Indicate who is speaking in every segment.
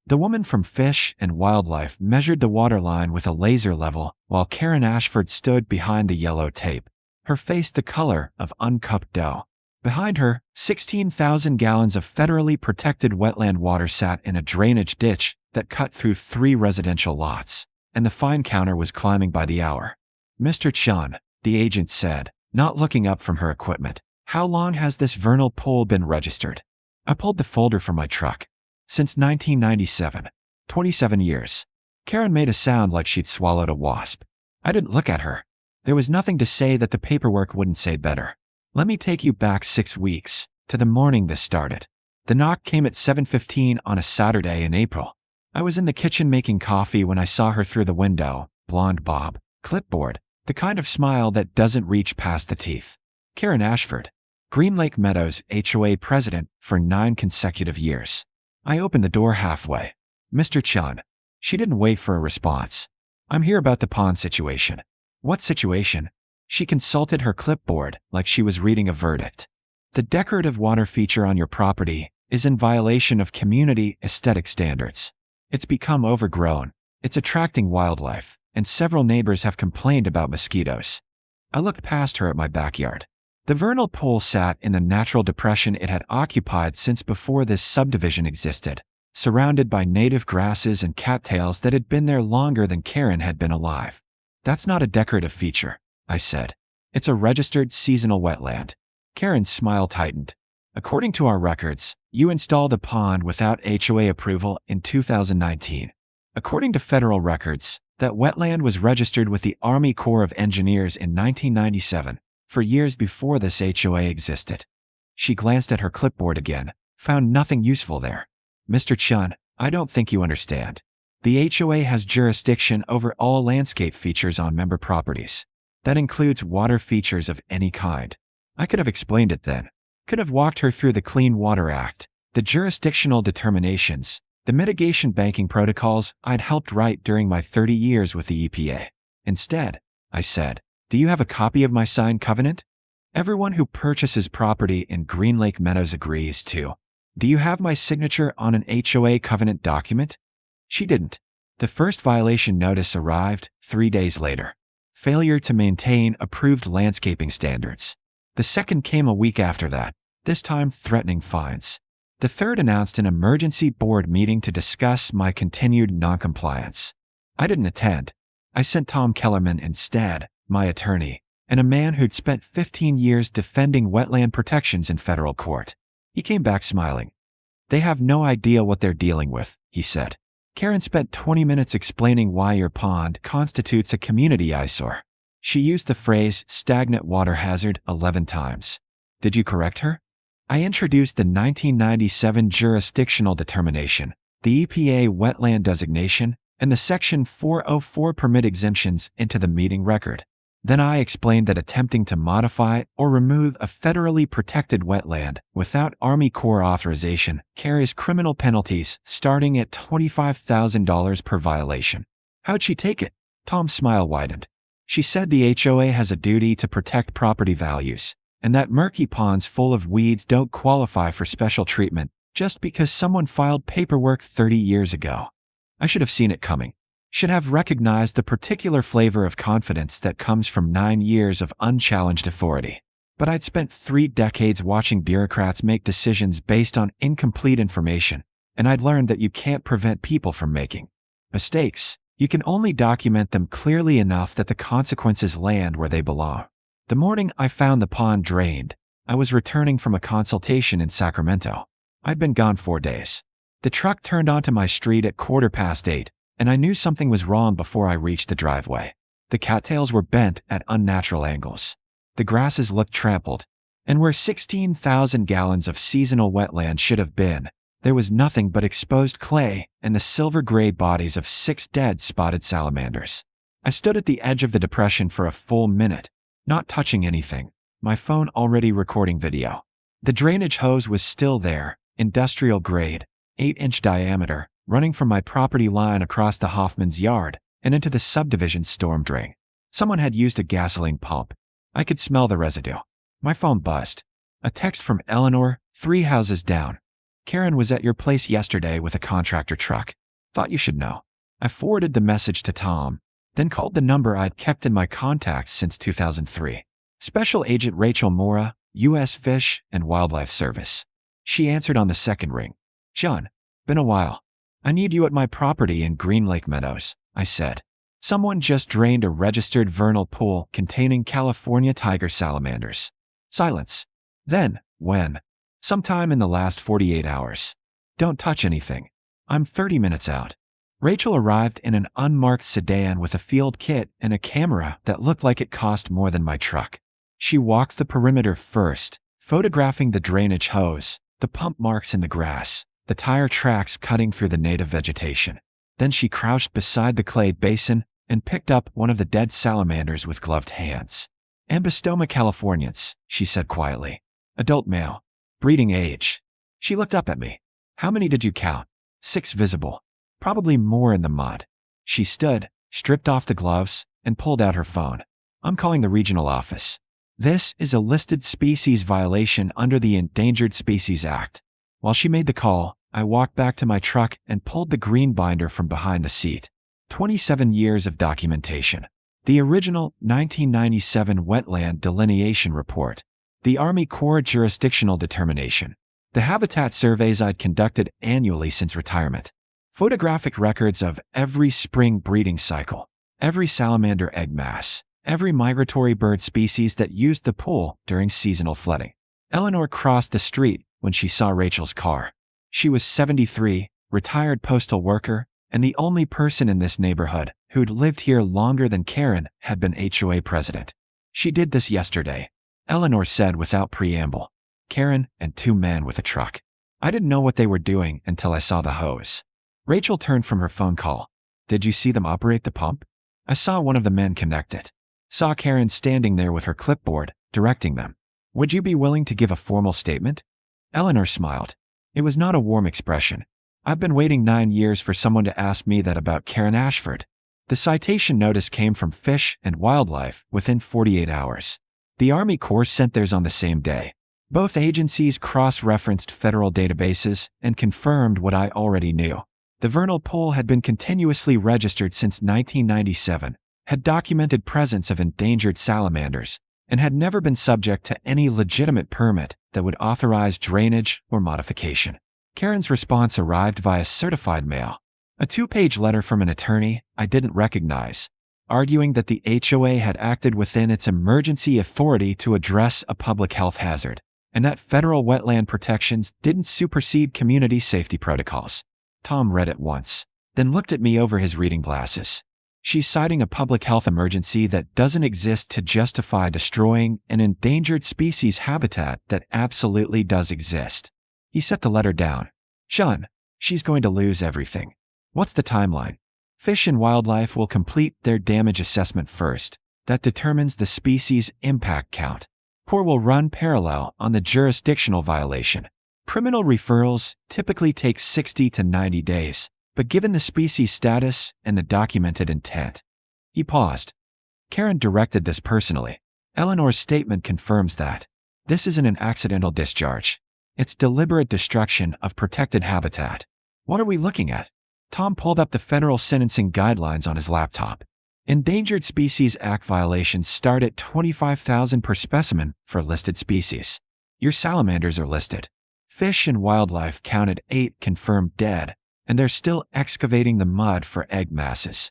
Speaker 1: The woman from Fish and Wildlife measured the waterline with a laser level while Karen Ashford stood behind the yellow tape, her face the color of uncupped dough. Behind her, 16,000 gallons of federally protected wetland water sat in a drainage ditch that cut through 3 residential lots, and the fine counter was climbing by the hour. "Mr. Chun," the agent said, not looking up from her equipment, "how long has this vernal pool been registered?" I pulled the folder from my truck. "Since 1997. 27 years. Karen made a sound like she'd swallowed a wasp. I didn't look at her. There was nothing to say that the paperwork wouldn't say better. "Let me take you back 6 weeks, to the morning this started." The knock came at 7:15 on a Saturday in April. I was in the kitchen making coffee when I saw her through the window, blonde bob, clipboard, the kind of smile that doesn't reach past the teeth. Karen Ashford, Green Lake Meadows HOA president for 9 consecutive years. I opened the door halfway. "Mr. Chun." She didn't wait for a response. "I'm here about the pond situation." "What situation?" She consulted her clipboard like she was reading a verdict. "The decorative water feature on your property is in violation of community aesthetic standards. It's become overgrown, it's attracting wildlife, and several neighbors have complained about mosquitoes." I looked past her at my backyard. The vernal pool sat in the natural depression it had occupied since before this subdivision existed, surrounded by native grasses and cattails that had been there longer than Karen had been alive. "That's not a decorative feature," I said. "It's a registered seasonal wetland." Karen's smile tightened. "According to our records, you installed a pond without HOA approval in 2019. According to federal records, that wetland was registered with the Army Corps of Engineers in 1997, for years before this HOA existed." She glanced at her clipboard again, found nothing useful there. "Mr. Chun, I don't think you understand. The HOA has jurisdiction over all landscape features on member properties. That includes water features of any kind." I could have explained it then. Could have walked her through the Clean Water Act, the jurisdictional determinations, the mitigation banking protocols I'd helped write during my 30 years with the EPA. Instead, I said, "Do you have a copy of my signed covenant? Everyone who purchases property in Green Lake Meadows agrees to. Do you have my signature on an HOA covenant document?" She didn't. The first violation notice arrived 3 days later. Failure to maintain approved landscaping standards. The second came a week after that, this time threatening fines. The third announced an emergency board meeting to discuss my continued noncompliance. I didn't attend. I sent Tom Kellerman instead, my attorney, and a man who'd spent 15 years defending wetland protections in federal court. He came back smiling. "They have no idea what they're dealing with," he said. "Karen spent 20 minutes explaining why your pond constitutes a community eyesore. She used the phrase stagnant water hazard 11 times. Did you correct her?" I introduced the 1997 jurisdictional determination, the EPA wetland designation, and the Section 404 permit exemptions into the meeting record. Then I explained that attempting to modify or remove a federally protected wetland without Army Corps authorization carries criminal penalties starting at $25,000 per violation. "How'd she take it?" Tom's smile widened. "She said the HOA has a duty to protect property values, and that murky ponds full of weeds don't qualify for special treatment just because someone filed paperwork 30 years ago." I should have seen it coming. Should have recognized the particular flavor of confidence that comes from 9 years of unchallenged authority. But I'd spent 3 decades watching bureaucrats make decisions based on incomplete information, and I'd learned that you can't prevent people from making mistakes. You can only document them clearly enough that the consequences land where they belong. The morning I found the pond drained, I was returning from a consultation in Sacramento. I'd been gone 4 days. The truck turned onto my street at 8:15, and I knew something was wrong before I reached the driveway. The cattails were bent at unnatural angles. The grasses looked trampled, and where 16,000 gallons of seasonal wetland should have been, there was nothing but exposed clay and the silver-gray bodies of 6 dead spotted salamanders. I stood at the edge of the depression for a full minute, not touching anything, my phone already recording video. The drainage hose was still there, industrial grade, 8-inch diameter, running from my property line across the Hoffman's yard and into the subdivision's storm drain. Someone had used a gasoline pump. I could smell the residue. My phone buzzed. A text from Eleanor, 3 houses down. Karen was at your place yesterday with a contractor truck. Thought you should know. I forwarded the message to Tom, then called the number I'd kept in my contacts since 2003. Special Agent Rachel Mora, U.S. Fish and Wildlife Service. She answered on the second ring. John, been a while. I need you at my property in Green Lake Meadows, I said. Someone just drained a registered vernal pool containing California tiger salamanders. Silence. Then, when? Sometime in the last 48 hours. Don't touch anything. I'm 30 minutes out. Rachel arrived in an unmarked sedan with a field kit and a camera that looked like it cost more than my truck. She walked the perimeter first, photographing the drainage hose, the pump marks in the grass, the tire tracks cutting through the native vegetation. Then she crouched beside the clay basin and picked up one of the dead salamanders with gloved hands. Ambystoma californians, she said quietly. Adult male. Breeding age. She looked up at me. How many did you count? 6 visible. Probably more in the mud. She stood, stripped off the gloves, and pulled out her phone. I'm calling the regional office. This is a listed species violation under the Endangered Species Act. While she made the call, I walked back to my truck and pulled the green binder from behind the seat. 27 years of documentation. The original 1997 Wetland Delineation Report. The Army Corps Jurisdictional Determination. The habitat surveys I'd conducted annually since retirement. Photographic records of every spring breeding cycle, every salamander egg mass, every migratory bird species that used the pool during seasonal flooding. Eleanor crossed the street when she saw Rachel's car. She was 73, retired postal worker, and the only person in this neighborhood who'd lived here longer than Karen had been HOA president. She did this yesterday, Eleanor said without preamble. Karen and 2 men with a truck. I didn't know what they were doing until I saw the hose. Rachel turned from her phone call. Did you see them operate the pump? I saw one of the men connect it. Saw Karen standing there with her clipboard, directing them. Would you be willing to give a formal statement? Eleanor smiled. It was not a warm expression. I've been waiting 9 years for someone to ask me that about Karen Ashford. The citation notice came from Fish and Wildlife within 48 hours. The Army Corps sent theirs on the same day. Both agencies cross-referenced federal databases and confirmed what I already knew. The vernal pool had been continuously registered since 1997, had documented presence of endangered salamanders, and had never been subject to any legitimate permit that would authorize drainage or modification. Karen's response arrived via certified mail. A 2-page letter from an attorney I didn't recognize, arguing that the HOA had acted within its emergency authority to address a public health hazard, and that federal wetland protections didn't supersede community safety protocols. Tom read it once, then looked at me over his reading glasses. She's citing a public health emergency that doesn't exist to justify destroying an endangered species habitat that absolutely does exist. He set the letter down. Sean, she's going to lose everything. What's the timeline? Fish and Wildlife will complete their damage assessment first. That determines the species impact count. Corps will run parallel on the jurisdictional violation. Criminal referrals typically take 60 to 90 days, but given the species status and the documented intent. He paused. Karen directed this personally. Eleanor's statement confirms that. This isn't an accidental discharge. It's deliberate destruction of protected habitat. What are we looking at? Tom pulled up the federal sentencing guidelines on his laptop. Endangered Species Act violations start at $25,000 per specimen for listed species. Your salamanders are listed. Fish and Wildlife counted 8 confirmed dead, and they're still excavating the mud for egg masses.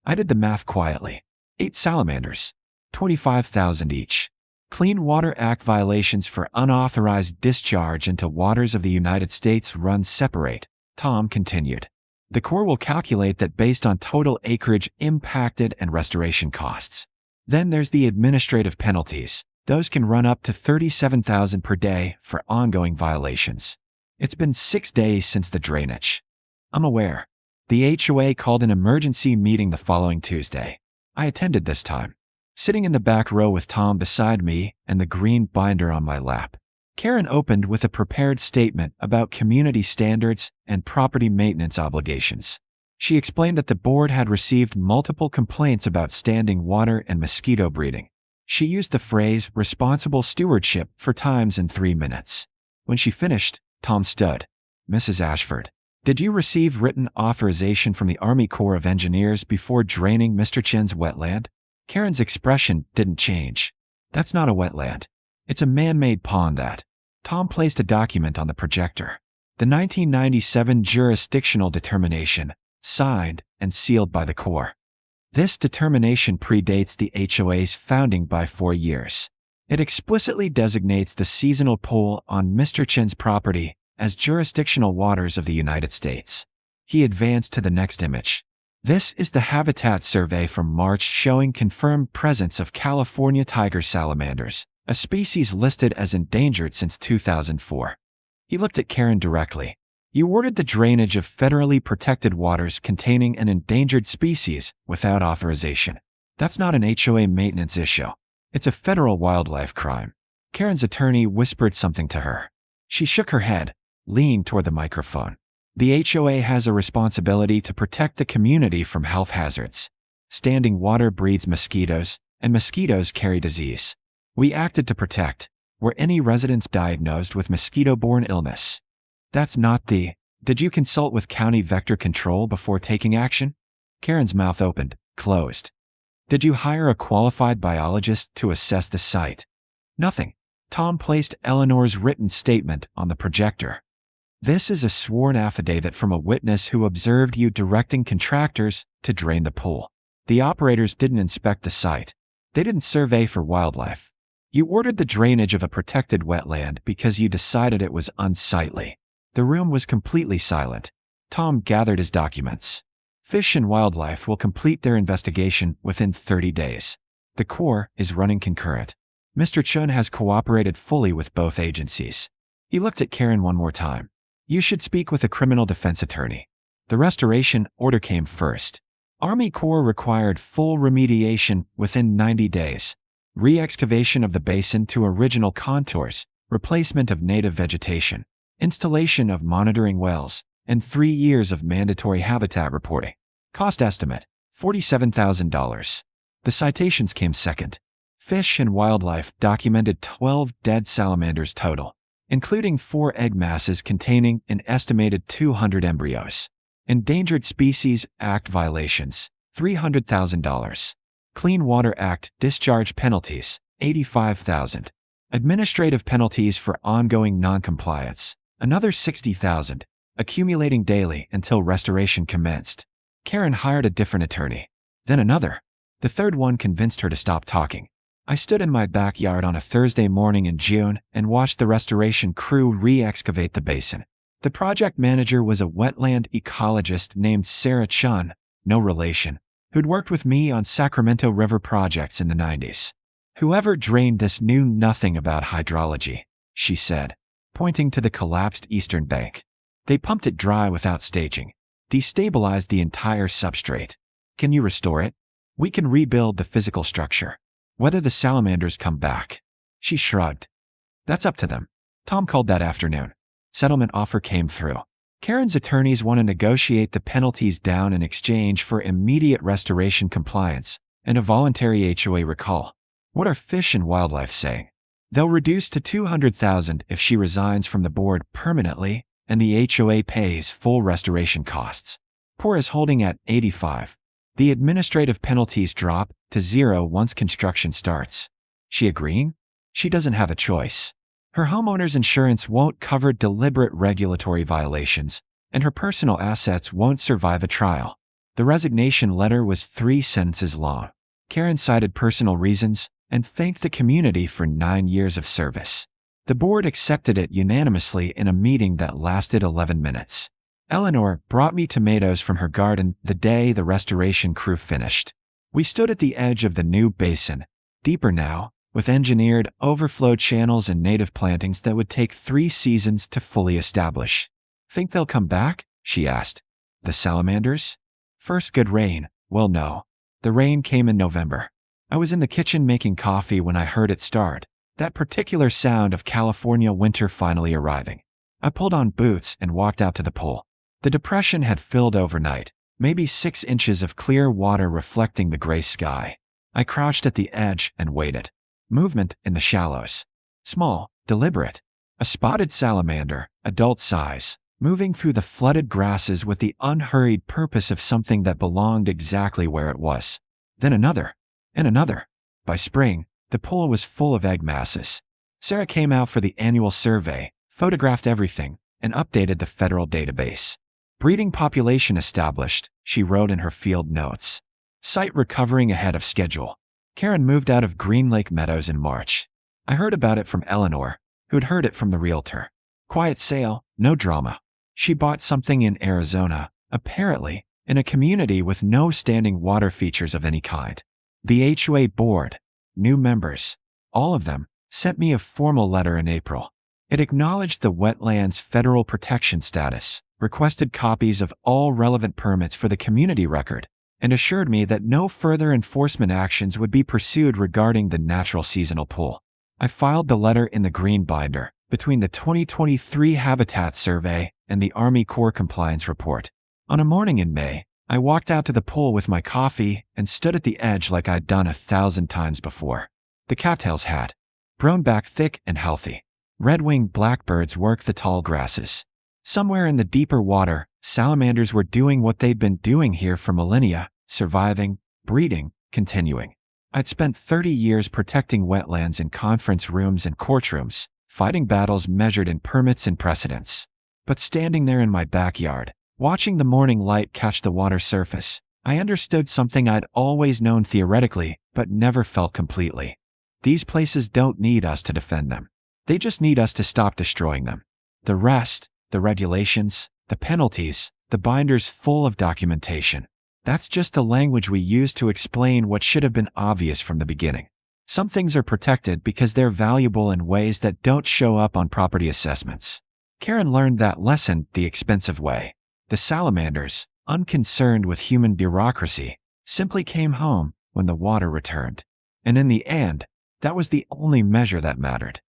Speaker 1: I did the math quietly. 8 salamanders. 25,000 each. Clean Water Act violations for unauthorized discharge into waters of the United States run separate, Tom continued. The Corps will calculate that based on total acreage impacted and restoration costs. Then there's the administrative penalties. Those can run up to $37,000 per day for ongoing violations. It's been 6 days since the drainage. I'm aware. The HOA called an emergency meeting the following Tuesday. I attended this time, sitting in the back row with Tom beside me and the green binder on my lap. Karen opened with a prepared statement about community standards and property maintenance obligations. She explained that the board had received multiple complaints about standing water and mosquito breeding. She used the phrase responsible stewardship 4 times in 3 minutes. When she finished, Tom stood. Mrs. Ashford. Did you receive written authorization from the Army Corps of Engineers before draining Mr. Chen's wetland? Karen's expression didn't change. That's not a wetland. It's a man-made pond that. Tom placed a document on the projector. The 1997 jurisdictional determination, signed and sealed by the Corps. This determination predates the HOA's founding by 4 years. It explicitly designates the seasonal pool on Mr. Chen's property as jurisdictional waters of the United States. He advanced to the next image. This is the habitat survey from March showing confirmed presence of California tiger salamanders, a species listed as endangered since 2004. He looked at Karen directly. You ordered the drainage of federally protected waters containing an endangered species without authorization. That's not an HOA maintenance issue. It's a federal wildlife crime. Karen's attorney whispered something to her. She shook her head, leaning toward the microphone. The HOA has a responsibility to protect the community from health hazards. Standing water breeds mosquitoes, and mosquitoes carry disease. We acted to protect. Were any residents diagnosed with mosquito-borne illness? That's not the. Did you consult with county vector control before taking action? Karen's mouth opened, closed. Did you hire a qualified biologist to assess the site? Nothing. Tom placed Eleanor's written statement on the projector. This is a sworn affidavit from a witness who observed you directing contractors to drain the pool. The operators didn't inspect the site. They didn't survey for wildlife. You ordered the drainage of a protected wetland because you decided it was unsightly. The room was completely silent. Tom gathered his documents. Fish and Wildlife will complete their investigation within 30 days. The Corps is running concurrent. Mr. Chen has cooperated fully with both agencies. He looked at Karen one more time. You should speak with a criminal defense attorney. The restoration order came first. Army Corps required full remediation within 90 days. Re-excavation of the basin to original contours, replacement of native vegetation, installation of monitoring wells, and 3 years of mandatory habitat reporting. Cost estimate, $47,000. The citations came second. Fish and Wildlife documented 12 dead salamanders total, including 4 egg masses containing an estimated 200 embryos. Endangered Species Act violations, $300,000. Clean Water Act discharge penalties, $85,000. Administrative penalties for ongoing noncompliance, another $60,000, accumulating daily until restoration commenced. Karen hired a different attorney. Then another. The third one convinced her to stop talking. I stood in my backyard on a Thursday morning in June and watched the restoration crew re-excavate the basin. The project manager was a wetland ecologist named Sarah Chun, no relation, who'd worked with me on Sacramento River projects in the 90s. Whoever drained this knew nothing about hydrology, she said, pointing to the collapsed eastern bank. They pumped it dry without staging, destabilized the entire substrate. Can you restore it? We can rebuild the physical structure. Whether the salamanders come back. She shrugged. That's up to them. Tom called that afternoon. Settlement offer came through. Karen's attorneys want to negotiate the penalties down in exchange for immediate restoration compliance and a voluntary HOA recall. What are Fish and Wildlife saying? They'll reduce to $200,000 if she resigns from the board permanently and the HOA pays full restoration costs. Corps is holding at $85,000. The administrative penalties drop to $0 once construction starts. She agreeing? She doesn't have a choice. Her homeowner's insurance won't cover deliberate regulatory violations, and her personal assets won't survive a trial. The resignation letter was 3 sentences long. Karen cited personal reasons and thanked the community for 9 years of service. The board accepted it unanimously in a meeting that lasted 11 minutes. Eleanor brought me tomatoes from her garden the day the restoration crew finished. We stood at the edge of the new basin, deeper now, with engineered overflow channels and native plantings that would take 3 seasons to fully establish. Think they'll come back? She asked. The salamanders? First good rain. Well, no. The rain came in November. I was in the kitchen making coffee when I heard it start, that particular sound of California winter finally arriving. I pulled on boots and walked out to the pool. The depression had filled overnight, maybe 6 inches of clear water reflecting the gray sky. I crouched at the edge and waited. Movement in the shallows. Small, deliberate. A spotted salamander, adult size, moving through the flooded grasses with the unhurried purpose of something that belonged exactly where it was. Then another, and another. By spring, the pool was full of egg masses. Sarah came out for the annual survey, photographed everything, and updated the federal database. Breeding population established, she wrote in her field notes. Site recovering ahead of schedule. Karen moved out of Green Lake Meadows in March. I heard about it from Eleanor, who'd heard it from the realtor. Quiet sale, no drama. She bought something in Arizona, apparently, in a community with no standing water features of any kind. The HOA board, new members, all of them, sent me a formal letter in April. It acknowledged the wetland's federal protection status, requested copies of all relevant permits for the community record, and assured me that no further enforcement actions would be pursued regarding the natural seasonal pool. I filed the letter in the green binder, between the 2023 Habitat Survey and the Army Corps Compliance Report. On a morning in May, I walked out to the pool with my coffee and stood at the edge like I'd done 1,000 times before. The cattails had grown back thick and healthy. Red-winged blackbirds worked the tall grasses. Somewhere in the deeper water, salamanders were doing what they'd been doing here for millennia, surviving, breeding, continuing. I'd spent 30 years protecting wetlands in conference rooms and courtrooms, fighting battles measured in permits and precedents. But standing there in my backyard, watching the morning light catch the water surface, I understood something I'd always known theoretically, but never felt completely. These places don't need us to defend them. They just need us to stop destroying them. The rest, the regulations, the penalties, the binders full of documentation, that's just the language we use to explain what should have been obvious from the beginning. Some things are protected because they're valuable in ways that don't show up on property assessments. Karen learned that lesson the expensive way. The salamanders, unconcerned with human bureaucracy, simply came home when the water returned. And in the end, that was the only measure that mattered.